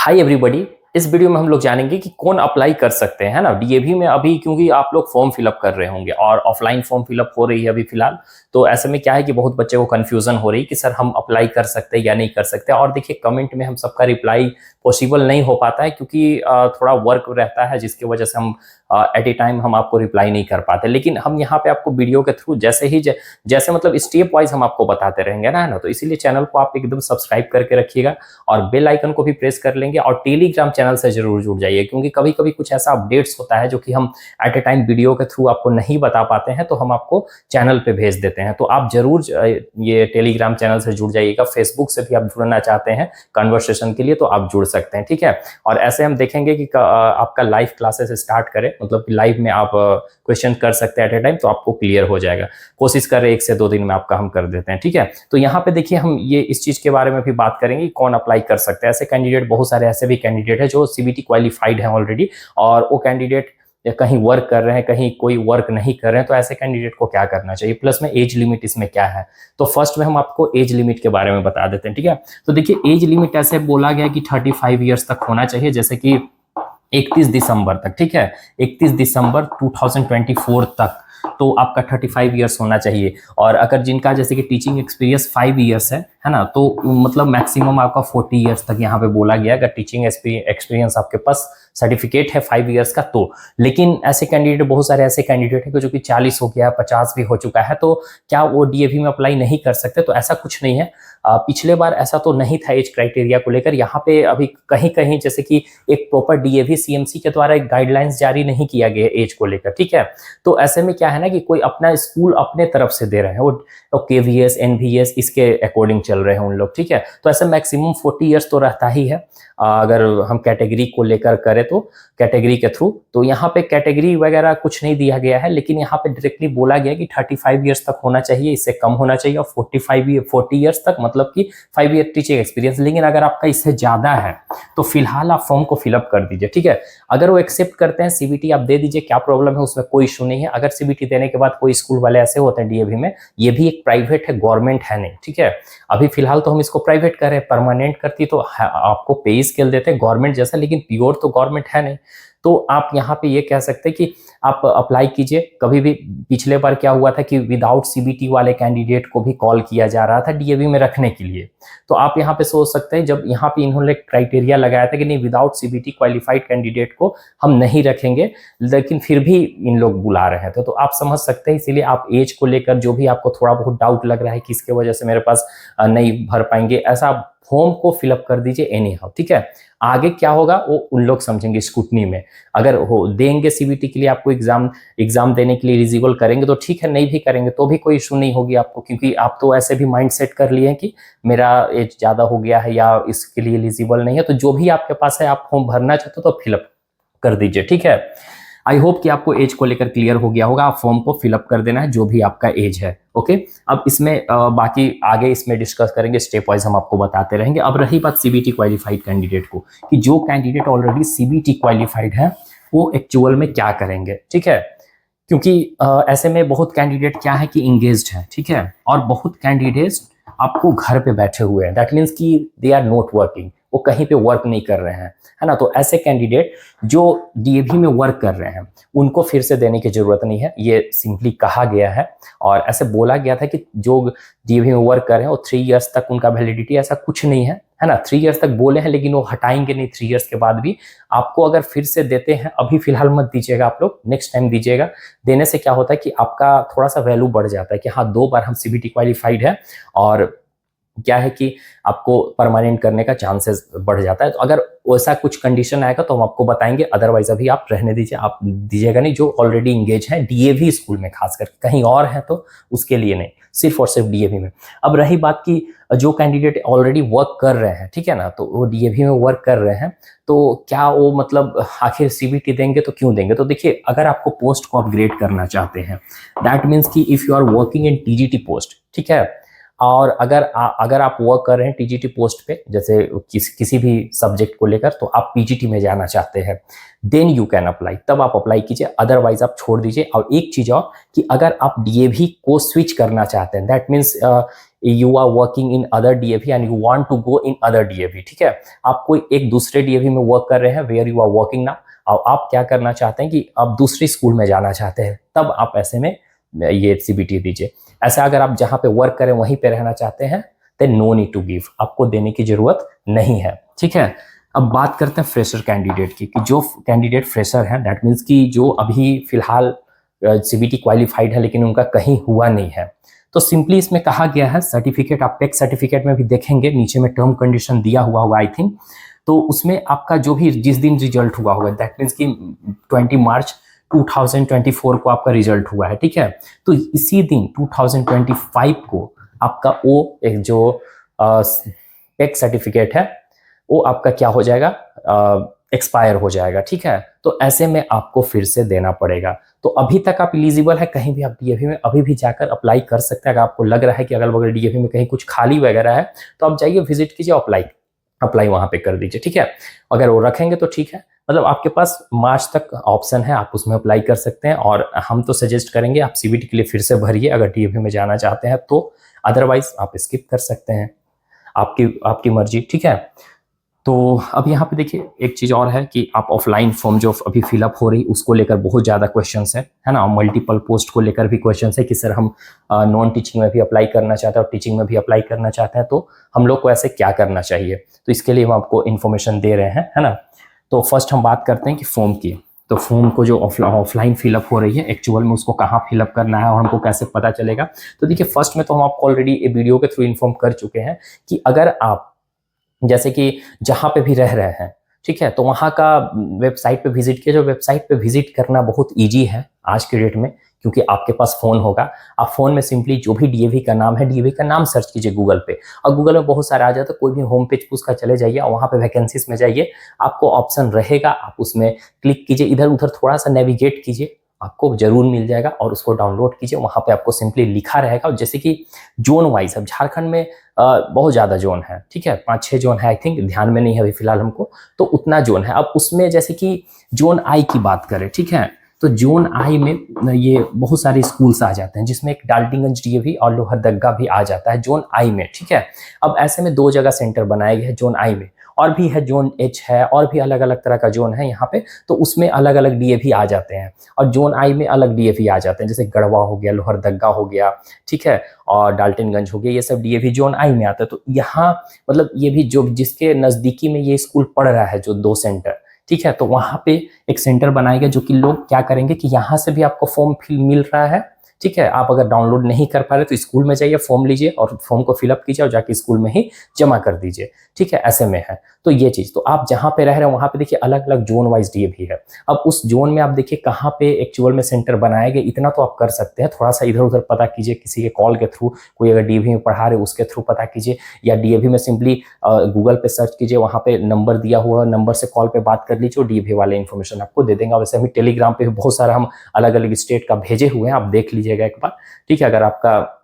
Hi everybody. इस video में हम लोग जानेंगे कि कौन अप्लाई कर सकते हैं, है ना, डीएवी में अभी, क्योंकि आप लोग फॉर्म फिलअप कर रहे होंगे और ऑफलाइन फॉर्म फिलअप हो रही है अभी फिलहाल। तो ऐसे में क्या है कि बहुत बच्चे को कंफ्यूजन हो रही है कि सर हम अप्लाई कर सकते हैं या नहीं कर सकते। और देखिए कमेंट में हम सबका रिप्लाई पॉसिबल नहीं हो पाता है, क्योंकि थोड़ा वर्क रहता है जिसकी वजह से हम एट ए टाइम हम आपको रिप्लाई नहीं कर पाते। लेकिन हम यहाँ पे आपको वीडियो के थ्रू जैसे मतलब स्टेप वाइज हम आपको बताते रहेंगे ना, है ना। तो इसीलिए चैनल को आप एकदम सब्सक्राइब करके रखिएगा और बेल आइकन को भी प्रेस कर लेंगे और टेलीग्राम चैनल से जरूर जुड़ जाइए, क्योंकि कभी कभी कुछ ऐसा अपडेट्स होता है जो कि हम एट ए टाइम वीडियो के थ्रू आपको नहीं बता पाते हैं, तो हम आपको चैनल पे भेज देते हैं। तो आप जरूर ये टेलीग्राम चैनल से जुड़ जाइएगा। फेसबुक से भी आप जुड़ना चाहते हैं कन्वर्सेशन के लिए तो आप जुड़ सकते हैं, ठीक है। और ऐसे हम देखेंगे कि आपका लाइव क्लासेस स्टार्ट करें, मतलब कि लाइव में आप क्वेश्चन कर सकते हैं एट ए टाइम, तो आपको क्लियर हो जाएगा। कोशिश करें 1 से 2 दिन में आपका हम कर देते हैं, ठीक है। तो यहाँ पे देखिए हम ये इस चीज के बारे में भी बात करेंगे कौन अप्लाई कर सकते हैं। ऐसे कैंडिडेट, बहुत सारे ऐसे भी कैंडिडेट है जो सीबीटी क्वालिफाइड है ऑलरेडी, और वो कैंडिडेट कहीं वर्क कर रहे हैं, कहीं कोई वर्क नहीं कर रहे हैं। तो ऐसे कैंडिडेट को क्या करना चाहिए, प्लस में एज लिमिट इसमें क्या है। तो फर्स्ट में हम आपको एज लिमिट के बारे में बता देते हैं, ठीक है। तो देखिए एज लिमिट ऐसे बोला गया कि 35 ईयर्स तक होना चाहिए, जैसे कि 31 दिसंबर तक, ठीक है, 31 दिसंबर 2024 तक तो आपका 35 ईयर्स होना चाहिए। और अगर जिनका जैसे कि टीचिंग एक्सपीरियंस 5 ईयर्स है ना, तो मतलब मैक्सिमम आपका 40 ईयर्स तक यहाँ पे बोला गया। अगर टीचिंग एक्सपीरियंस आपके पास सर्टिफिकेट है 5 ईयर्स का तो। लेकिन ऐसे कैंडिडेट, बहुत सारे ऐसे कैंडिडेट हैं जो कि 40 हो गया, 50 भी हो चुका है, तो क्या वो डीएवी में अप्लाई नहीं कर सकते? तो ऐसा कुछ नहीं है। पिछले बार ऐसा तो नहीं था एज क्राइटेरिया को लेकर। यहाँ पे अभी कहीं कहीं जैसे कि एक प्रॉपर डीएवी सीएमसी के द्वारा एक गाइडलाइंस जारी नहीं किया गया एज को लेकर, ठीक है। तो ऐसे में क्या है ना कि कोई अपना स्कूल अपने तरफ से दे रहे हैं, वो केवीएस एनवीएस इसके अकॉर्डिंग चल रहे हैं उन लोग, ठीक है। तो ऐसे मैक्सिमम 40 ईयर्स तो रहता ही है अगर हम कैटेगरी को लेकर करें तो, कैटेगरी के थ्रू। तो यहाँ पे कैटेगरी वगैरह कुछ नहीं दिया गया है, लेकिन यहाँ पे डायरेक्टली बोला गया कि 35 ईयर्स तक होना चाहिए, इससे कम होना चाहिए, और 40 ईयर्स तक, मतलब कि 5 ईयर टीचिंग एक्सपीरियंस। लेकिन अगर आपका इससे ज्यादा है तो फिलहाल आप फॉर्म को फिलअप कर दीजिए, ठीक है। अगर वो एक्सेप्ट करते हैं सीबीटी आप दे दीजिए, क्या प्रॉब्लम है, उसमें कोई इशू नहीं है। अगर सीबीटी देने के बाद कोई स्कूल वाले ऐसे होते हैं डीएवी में, ये भी एक प्राइवेट है, गवर्नमेंट है नहीं, ठीक है। अभी फिलहाल तो हम इसको प्राइवेट कर रहे हैं, परमानेंट करती तो आपको पे स्केल देते हैं गवर्नमेंट जैसा, लेकिन प्योर तो गवर्नमेंट है नहीं। तो आप यहाँ पे ये कह सकते हैं कि आप अप्लाई कीजिए। कभी भी पिछले बार क्या हुआ था कि विदाउट सीबीटी वाले कैंडिडेट को भी कॉल किया जा रहा था डीएवी में रखने के लिए। तो आप यहाँ पे सोच सकते हैं, जब यहाँ पे इन्होंने क्राइटेरिया लगाया था कि नहीं, विदाउट सीबीटी क्वालिफाइड कैंडिडेट को हम नहीं रखेंगे, लेकिन फिर भी इन लोग बुला रहे थे। तो आप समझ सकते हैं, इसीलिए आप एज को लेकर जो भी आपको थोड़ा बहुत डाउट लग रहा है कि इसके वजह से मेरे पास नहीं भर पाएंगे, ऐसा फॉर्म को फिलअप कर दीजिए एनी हाउ, ठीक है। आगे क्या होगा वो उन लोग समझेंगे स्क्रूटनी में। अगर हो देंगे सीबीटी के लिए आपको एग्जाम देने के लिए एलिजिबल करेंगे तो ठीक है, नहीं भी करेंगे तो भी कोई इशू नहीं होगी आपको, क्योंकि आप तो ऐसे भी माइंड सेट कर लिए हैं कि मेरा एज ज्यादा हो गया है या इसके लिए एलिजिबल नहीं है। तो जो भी आपके पास है, आप फॉर्म भरना चाहते हो तो फिलअप कर दीजिए, ठीक है। आई होप कि आपको एज को लेकर क्लियर हो गया होगा। आप फॉर्म को फिलअप कर देना है जो भी आपका एज है, ओके। अब इसमें बाकी आगे इसमें डिस्कस करेंगे, स्टेप वाइज हम आपको बताते रहेंगे। अब रही बात सीबीटी क्वालिफाइड कैंडिडेट को, कि जो कैंडिडेट ऑलरेडी सीबीटी क्वालिफाइड है वो एक्चुअल में क्या करेंगे, ठीक है। क्योंकि ऐसे में बहुत कैंडिडेट क्या है कि इंगेज्ड है, ठीक है, और बहुत कैंडिडेट्स आपको घर पे बैठे हुए हैं, दैट मीन्स कि दे आर नॉट वर्किंग, वो कहीं पे वर्क नहीं कर रहे हैं, है ना। तो ऐसे कैंडिडेट जो डीएवी में वर्क कर रहे हैं उनको फिर से देने की जरूरत नहीं है, ये सिंपली कहा गया है। और ऐसे बोला गया था कि जो डीएवी में वर्क कर रहे हैं वो 3 ईयर्स तक उनका वैलिडिटी, ऐसा कुछ नहीं है ना। 3 ईयर्स तक बोले हैं, लेकिन वो हटाएंगे नहीं 3 ईयर्स के बाद भी। आपको अगर फिर से देते हैं, अभी फिलहाल मत दीजिएगा, आप लोग नेक्स्ट टाइम दीजिएगा। देने से क्या होता है कि आपका थोड़ा सा वैल्यू बढ़ जाता है कि हाँ 2 बार हम सीबीटी क्वालिफाइड है, और क्या है कि आपको परमानेंट करने का चांसेस बढ़ जाता है। तो अगर वैसा कुछ कंडीशन आएगा तो हम आपको बताएंगे, अदरवाइज अभी आप रहने दीजिए, आप दीजिएगा नहीं। जो ऑलरेडी इंगेज है डीएवी स्कूल में, खासकर कहीं और है तो उसके लिए नहीं, सिर्फ और सिर्फ डीएवी में। अब रही बात की जो कैंडिडेट ऑलरेडी वर्क कर रहे हैं, ठीक है ना, तो वो डीएवी में वर्क कर रहे हैं, तो क्या वो मतलब आखिर सीबीटी देंगे तो क्यों देंगे? तो देखिए, अगर आपको पोस्ट को अपग्रेड करना चाहते हैं, दैट मीन्स कि if you are working in TGT post, ठीक है, और अगर आप वर्क कर रहे हैं टीजीटी पोस्ट पे, जैसे किसी भी सब्जेक्ट को लेकर, तो आप पीजीटी में जाना चाहते हैं, देन यू कैन अप्लाई, तब आप अप्लाई कीजिए, अदरवाइज आप छोड़ दीजिए। और एक चीज और कि अगर आप डीएवी को स्विच करना चाहते हैं, that means you are working in other DAV and you want to go in other DAV, ठीक है, आप कोई एक दूसरे डीएवी में वर्क कर रहे हैं where you are working now, और आप क्या करना चाहते हैं कि आप दूसरी स्कूल में जाना चाहते हैं, तब आप ऐसे में ये सीबीटी दीजिए। ऐसा अगर आप जहाँ पे वर्क करें वहीं पे रहना चाहते हैं, then no need to give, आपको देने की जरूरत नहीं है, ठीक है। अब बात करते हैं फ्रेशर कैंडिडेट की, कि जो कैंडिडेट फ्रेशर है, दैट मीन्स कि जो अभी फिलहाल सीबीटी क्वालिफाइड है लेकिन उनका कहीं हुआ नहीं है, तो सिंपली इसमें कहा गया है सर्टिफिकेट, आप पेक सर्टिफिकेट में भी देखेंगे नीचे में टर्म कंडीशन दिया हुआ होगा आई थिंक, तो उसमें आपका जो भी जिस दिन रिजल्ट हुआ होगा, दैट मीन्स कि 20 मार्च 2024 को आपका रिजल्ट हुआ है, ठीक है, तो इसी दिन 2025 को आपका वो एक जो पेक सर्टिफिकेट है वो आपका क्या हो जाएगा, एक्सपायर हो जाएगा, ठीक है। तो ऐसे में आपको फिर से देना पड़ेगा। तो अभी तक आप एलिजिबल है, कहीं भी आप डीएवी में अभी भी जाकर अप्लाई कर सकते हैं। अगर आपको लग रहा है कि अगल बगल डीएवी में कहीं कुछ खाली वगैरह है, तो आप जाइए, विजिट कीजिए, अप्लाई वहां पे कर दीजिए, ठीक है। अगर वो रखेंगे तो ठीक है, मतलब आपके पास मार्च तक ऑप्शन है, आप उसमें अप्लाई कर सकते हैं। और हम तो सजेस्ट करेंगे आप सीबीटी के लिए फिर से भरिए अगर डीएवी में जाना चाहते हैं तो, अदरवाइज आप स्किप कर सकते हैं, आपकी मर्जी, ठीक है। तो अब यहाँ पे देखिए एक चीज़ और है कि आप ऑफलाइन फॉर्म जो अभी फिलअप हो रही उसको लेकर बहुत ज़्यादा क्वेश्चंस है ना, मल्टीपल पोस्ट को लेकर भी क्वेश्चंस है कि सर हम नॉन टीचिंग में भी अप्लाई करना चाहते हैं और टीचिंग में भी अप्लाई करना चाहते हैं, तो हम लोग को ऐसे क्या करना चाहिए, तो इसके लिए हम आपको इन्फॉर्मेशन दे रहे हैं, है ना। तो फर्स्ट हम बात करते हैं कि फॉर्म की। तो फॉर्म को जो ऑफलाइन फिलअप हो रही है एक्चुअल में उसको कहाँ फिलअप करना है और हमको कैसे पता चलेगा, तो देखिए फर्स्ट में तो हम आपको ऑलरेडी ये वीडियो के थ्रू इन्फॉर्म कर चुके हैं कि अगर आप जैसे कि जहाँ पे भी रह रहे हैं, ठीक है, तो वहाँ का वेबसाइट पे विजिट किया, जो वेबसाइट पे विजिट करना बहुत ईजी है आज के डेट में, क्योंकि आपके पास फ़ोन होगा। आप फ़ोन में सिंपली जो भी डीएवी का नाम है, डीएवी का नाम सर्च कीजिए गूगल पे, और गूगल में बहुत सारे आ जाते हैं, कोई भी होम पेज उसका चले जाइए और वहाँ पे वैकेंसीज में जाइए, आपको ऑप्शन रहेगा, आप उसमें क्लिक कीजिए, इधर उधर थोड़ा सा नेविगेट कीजिए, आपको जरूर मिल जाएगा और उसको डाउनलोड कीजिए। वहाँ पे आपको सिंपली लिखा रहेगा, जैसे कि जोन वाइज, अब झारखंड में बहुत ज़्यादा जोन है, ठीक है, 5-6 जोन है आई थिंक, ध्यान में नहीं है अभी फिलहाल हमको, तो उतना जोन है। अब उसमें जैसे कि जोन आई की बात करें, ठीक है, तो जोन आई में ये बहुत सारे स्कूल्स आ जाते हैं, जिसमें एक डाल्टनगंज डीएवी और लोहरदगा भी आ जाता है जोन आई में, ठीक है। अब ऐसे में 2 जगह सेंटर बनाए गए हैं जोन आई में, और भी है जोन एच है, और भी अलग अलग तरह का जोन है यहाँ पे, तो उसमें अलग अलग डीएवी आ जाते हैं, और जोन आई में अलग डीएवी आ जाते हैं, जैसे गढ़वा हो गया, लोहरदगा हो गया, ठीक है, और डाल्टनगंज हो गया, ये सब डीएवी जोन आई में आता है। तो यहाँ मतलब ये भी जो जिसके नज़दीकी में ये स्कूल पढ़ रहा है, जो 2 सेंटर, ठीक है, तो वहाँ पे एक सेंटर बनाएगा, जो कि लोग क्या करेंगे कि यहाँ से भी आपको फॉर्म मिल रहा है, ठीक है। आप अगर डाउनलोड नहीं कर पा रहे तो स्कूल में जाइए, फॉर्म लीजिए और फॉर्म को फिलअप कीजिए और जाके स्कूल में ही जमा कर दीजिए, ठीक है, ऐसे में है। तो ये चीज़, तो आप जहाँ पे रह रहे हैं वहाँ पे देखिए अलग अलग जोन वाइज डीएवी है। अब उस जोन में आप देखिए कहाँ पे एक्चुअल में सेंटर बनाए गए, इतना तो आप कर सकते हैं, थोड़ा सा इधर उधर पता कीजिए, किसी के कॉल के थ्रू, कोई अगर डीएवी में पढ़ा रहे उसके थ्रू पता कीजिए, या डीएवी में सिंपली गूगल पे सर्च कीजिए, वहाँ पे नंबर दिया हुआ नंबर से कॉल पे बात कर लीजिए, डीएवी वाले इन्फॉर्मेशन आपको दे देंगे। वैसे हमें टेलीग्राम पे भी बहुत सारा हम अलग अलग स्टेट का भेजे हुए हैं, आप देख लीजिएगा एक बार, ठीक है। अगर आपका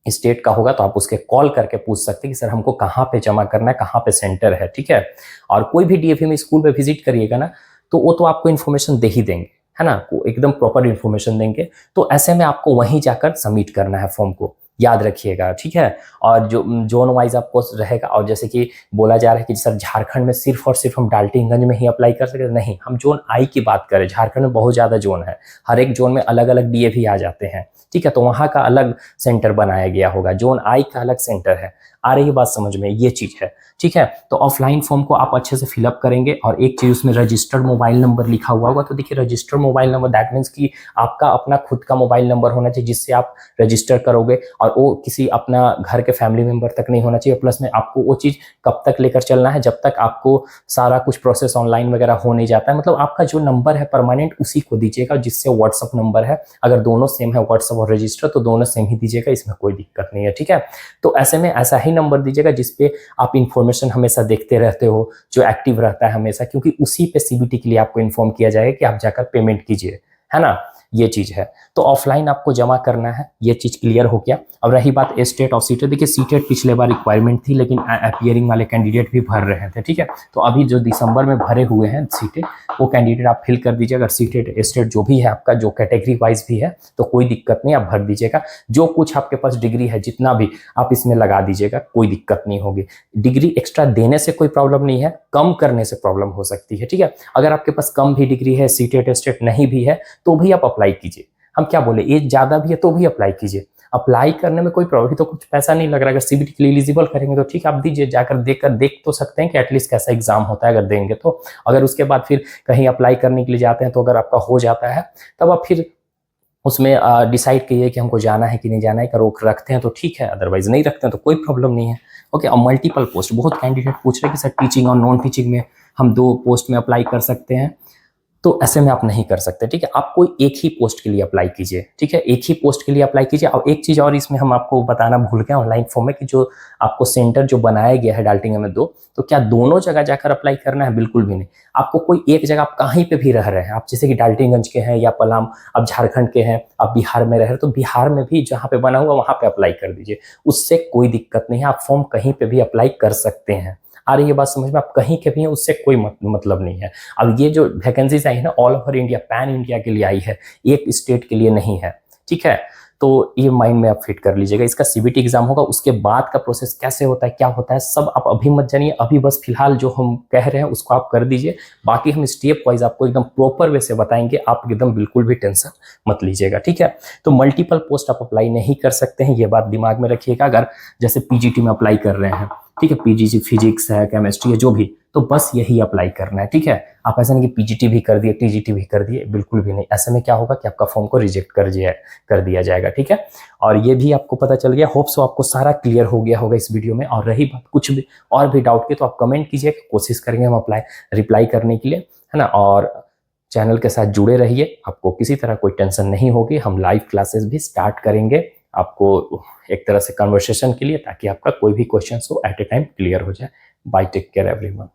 स्टेट का होगा तो आप उसके कॉल करके पूछ सकते हैं कि सर हमको कहाँ पे जमा करना है, कहाँ पे सेंटर है, ठीक है। और कोई भी डीएवी में स्कूल पे विजिट करिएगा ना, तो वो तो आपको इन्फॉर्मेशन दे ही देंगे, है ना, एकदम प्रॉपर इन्फॉर्मेशन देंगे। तो ऐसे में आपको वहीं जाकर सबमिट करना है फॉर्म को, याद रखिएगा, ठीक है। और जो जोन वाइज आपको रहेगा, और जैसे कि बोला जा रहा है कि सर झारखंड में सिर्फ और सिर्फ हम डाल्टनगंज में ही अप्लाई कर सकते हैं, नहीं, हम जोन आई की बात करें, झारखंड में बहुत ज़्यादा जोन है, हर एक जोन में अलग अलग डीएवी आ जाते हैं, ठीक है, तो वहाँ का अलग सेंटर बनाया गया होगा, जोन आई का अलग सेंटर है। आ रही बात समझ में, ये चीज़ है, ठीक है। तो ऑफलाइन फॉर्म को आप अच्छे से फिलअप करेंगे, और एक चीज़ उसमें रजिस्टर्ड मोबाइल नंबर लिखा हुआ होगा, तो देखिए registered mobile number that means कि आपका अपना खुद का मोबाइल नंबर होना चाहिए, जिससे आप रजिस्टर करोगे, और वो किसी अपना घर के फैमिली मेंबर तक नहीं होना चाहिए। प्लस में आपको वो चीज़ कब तक लेकर चलना है, जब तक आपको सारा कुछ प्रोसेस ऑनलाइन वगैरह हो नहीं जाता है, मतलब आपका जो नंबर है परमानेंट उसी को दीजिएगा, जिससे व्हाट्सअप नंबर है, अगर दोनों सेम है व्हाट्सअप और रजिस्टर, तो दोनों सेम ही दीजिएगा, इसमें कोई दिक्कत नहीं है, ठीक है। तो ऐसे में ऐसा ही नंबर दीजिएगा जिसपे आप इन्फॉर्मेशन हमेशा देखते रहते हो, जो एक्टिव रहता है हमेशा, क्योंकि उसी पे सीबीटी के लिए आपको इन्फॉर्म किया जाएगा कि आप जाकर पेमेंट कीजिए, है ना। ये चीज़ है। तो ऑफलाइन आपको जमा करना है, ये चीज़ क्लियर हो गया। अब रही बात स्टेट और सीटेट, देखिए सीटेट पिछले बार रिक्वायरमेंट थी लेकिन अपीयरिंग वाले कैंडिडेट भी भर रहे थे, ठीक है। तो अभी जो दिसंबर में भरे हुए हैं सीटें, वो कैंडिडेट आप फिल कर दीजिए। अगर सीटेट स्टेट जो भी है आपका, जो कैटेगरी वाइज भी है, तो कोई दिक्कत नहीं, आप भर दीजिएगा। जो कुछ आपके पास डिग्री है जितना भी आप इसमें लगा दीजिएगा, कोई दिक्कत नहीं होगी। डिग्री एक्स्ट्रा देने से कोई प्रॉब्लम नहीं है, कम करने से प्रॉब्लम हो सकती है, ठीक है। अगर आपके पास कम भी डिग्री है, सीटेट स्टेट नहीं भी है, तो भी आप अप्लाई कीजिए। हम क्या बोले, एज ज्यादा भी है तो भी अप्लाई कीजिए। अप्लाई करने में कोई प्रॉब्लम, तो कुछ पैसा नहीं लग रहा। अगर सीबीटी के लिए एलिजिबल करेंगे तो ठीक है, आप दीजिए, जाकर देख तो सकते हैं कि एटलीस्ट कैसा एग्जाम होता है, अगर देंगे तो। अगर उसके बाद फिर कहीं अप्लाई करने के लिए जाते हैं तो अगर आपका हो जाता है, तब आप फिर उसमें डिसाइड कीजिए कि हमको जाना है कि नहीं जाना है। अगर रोक रखते हैं तो ठीक है, अदरवाइज नहीं रखते हैं तो कोई प्रॉब्लम नहीं है। ओके, अब मल्टीपल पोस्ट, बहुत कैंडिडेट पूछ रहे हैं कि सर टीचिंग और नॉन टीचिंग में हम 2 पोस्ट में अप्लाई कर सकते हैं, तो ऐसे में आप नहीं कर सकते, ठीक है। आप कोई एक ही पोस्ट के लिए अप्लाई कीजिए, ठीक है, एक ही पोस्ट के लिए अप्लाई कीजिए। और एक चीज़ और इसमें हम आपको बताना भूल गए ऑनलाइन फॉर्म में, कि जो आपको सेंटर जो बनाया गया है डाल्टनगंज में 2, तो क्या दोनों जगह जाकर अप्लाई करना है? बिल्कुल भी नहीं। आपको कोई एक जगह, आप कहीं पे भी रह रहे हैं, आप जैसे कि डाल्टनगंज के हैं या पलाम, आप झारखंड के हैं, आप बिहार में रह रहे हैं, तो बिहार में भी जहाँ पे बना हुआ वहाँ पे अप्लाई कर दीजिए, उससे कोई दिक्कत नहीं है। आप फॉर्म कहीं पे भी अप्लाई कर सकते हैं। आ रही है बात समझ में? आप कहीं के भी हैं, उससे कोई मतलब नहीं है। अब ये जो वैकेंसीज आई है ना, all over India, pan India के लिए आई है, एक स्टेट के लिए नहीं है, ठीक है। तो ये माइंड में आप फिट कर लीजिएगा। इसका सीबीटी एग्जाम होगा, उसके बाद का प्रोसेस कैसे होता है, क्या होता है, सब आप अभी मत जानिए। अभी बस फिलहाल जो हम कह रहे हैं उसको आप कर दीजिए। बाकी हम स्टेप वाइज आपको एकदम प्रॉपर वे से बताएंगे, आप एकदम बिल्कुल भी टेंशन मत लीजिएगा, ठीक है। तो मल्टीपल पोस्ट आप अप्लाई नहीं कर सकते हैं, ये बात दिमाग में रखिएगा। अगर जैसे पीजीटी में अप्लाई कर रहे हैं, ठीक है, पीजीटी फिजिक्स है, केमिस्ट्री है, जो भी, तो बस यही अप्लाई करना है, ठीक है। आप ऐसा नहीं कि पीजीटी भी कर दिए, टीजीटी भी कर दिए, बिल्कुल भी नहीं। ऐसे में क्या होगा कि आपका फॉर्म को रिजेक्ट कर दिया जाएगा, ठीक है। और ये भी आपको पता चल गया, होप सो आपको सारा क्लियर हो गया होगा इस वीडियो में। और रही बात कुछ भी और भी डाउट की, तो आप कमेंट कीजिए, कोशिश करेंगे हम रिप्लाई करने के लिए, है ना। और चैनल के साथ जुड़े रहिए, आपको किसी तरह कोई टेंशन नहीं होगी। हम लाइव क्लासेस भी स्टार्ट करेंगे आपको एक तरह से कन्वर्सेशन के लिए, ताकि आपका कोई भी क्वेश्चन हो एट ए टाइम क्लियर हो जाए। Bye, take care everyone.